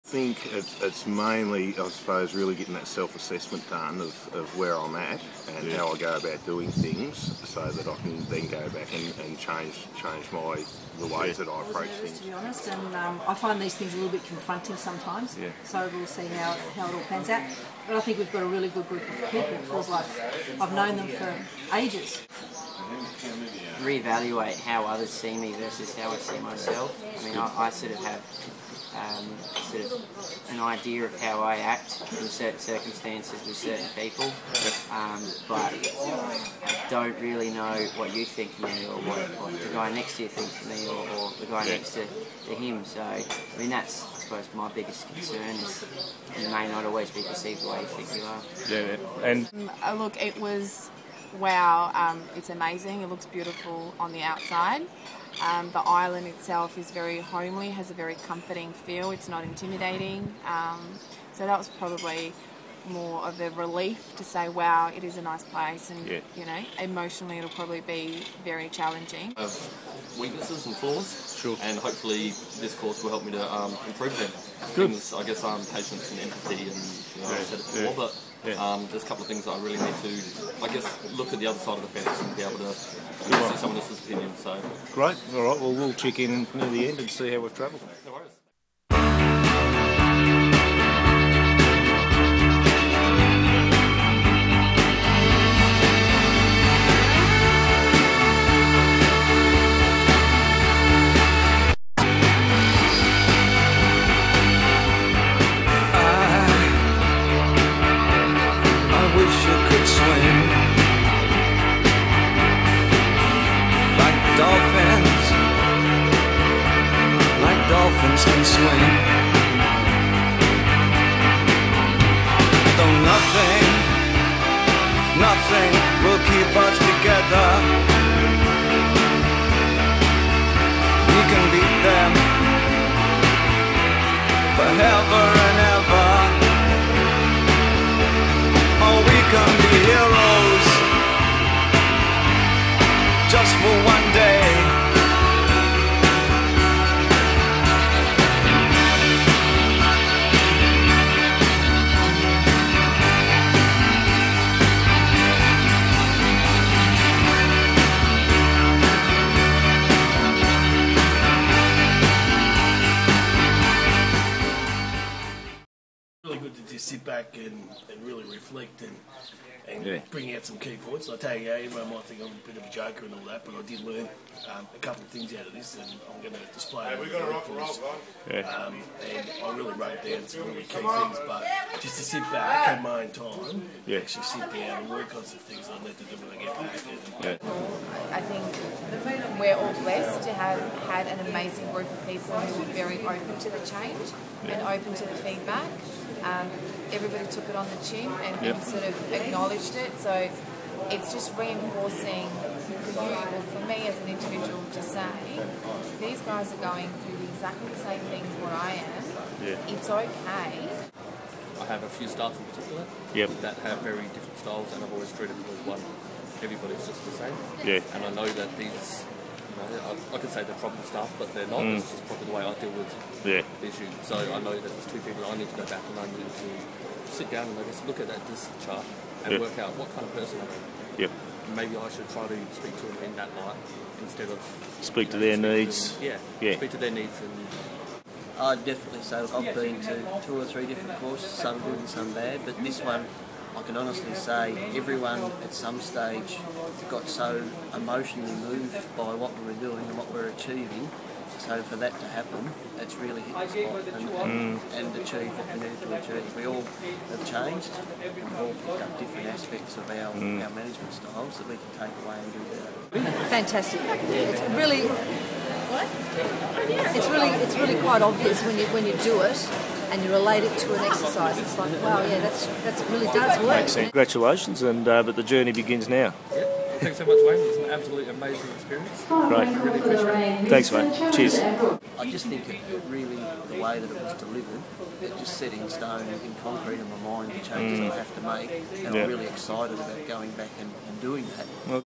I think it's mainly, I suppose, really getting that self-assessment done of where I'm at and how I go about doing things, so that I can then go back and change the ways that I approach things. To be honest, and I find these things a little bit confronting sometimes. So we'll see how it all pans out. But I think we've got a really good group of people. It feels like I've known them for ages. Reevaluate how others see me versus how I see myself. I mean, I sort of have sort of an idea of how I act in certain circumstances with certain people, but I don't really know what you think of me, or what the guy next to you thinks of me, or the guy next to him. So, I mean, that's, I suppose, my biggest concern is you may not always be perceived the way you think you are. And look, it was, wow, it's amazing. It looks beautiful on the outside. The island itself is very homely, has a very comforting feel. It's not intimidating. So that was probably more of a relief to say, wow, it is a nice place, and you know, emotionally it'll probably be very challenging. Weaknesses and flaws, and hopefully this course will help me to improve them. Things, I guess, patience and empathy, and I said it before, but there's a couple of things that I really need to, I guess, look at the other side of the fence and be able to see someone else's opinion. So great. All right. Well, we'll check in near the end and see how we've travelled. No worries. Dolphins can swim, though nothing will keep us together. We can beat them forever and ever. Oh, we can be heroes just for one day. Just sit back and really reflect and bring out some key points. I tell you, everyone might think I'm a bit of a joker and all that, but I did learn a couple of things out of this, and I'm going to display it for us. And I really wrote down some really key things, but just to sit back in my own time, actually sit down and work on some things I need to do when I get back. I think we're all blessed to have had an amazing group of people who were very open to the change and open to the feedback. Everybody took it on the chin and sort of acknowledged it, so it's just reinforcing for you, or for me as an individual, to say these guys are going through exactly the same things where I am. It's okay. I have a few staff in particular that have very different styles, and I've always treated them as one. Everybody's just the same. And I know that these, I could say they're problem staff, but they're not. It's just probably the way I deal with the issue. So I know that there's two people that I need to go back and I need to sit down and I guess look at this chart and work out what kind of person am I. Maybe I should try to speak to them in that light instead of speak to their needs. Speak to their needs. And I'd definitely say, look, I've been to 2 or 3 different courses, some good and some bad, but this one, I can honestly say everyone at some stage got so emotionally moved by what we were doing and what we were achieving. So for that to happen, it's really hit the spot and achieved what we needed to achieve. We all have changed, and we've all picked up different aspects of our management styles that we can take away and do better. Fantastic. It's really, it's really quite obvious when you do it and you relate it to an exercise. It's like, wow, yeah, that's really does work. Congratulations, and but the journey begins now. Thanks so much, Wayne. It was an absolutely amazing experience. Great. Really appreciate it. Thanks, mate. Cheers. I just think it really, the way that it was delivered, it just set in stone, in concrete in my mind, the changes that I have to make, and I'm really excited about going back and doing that.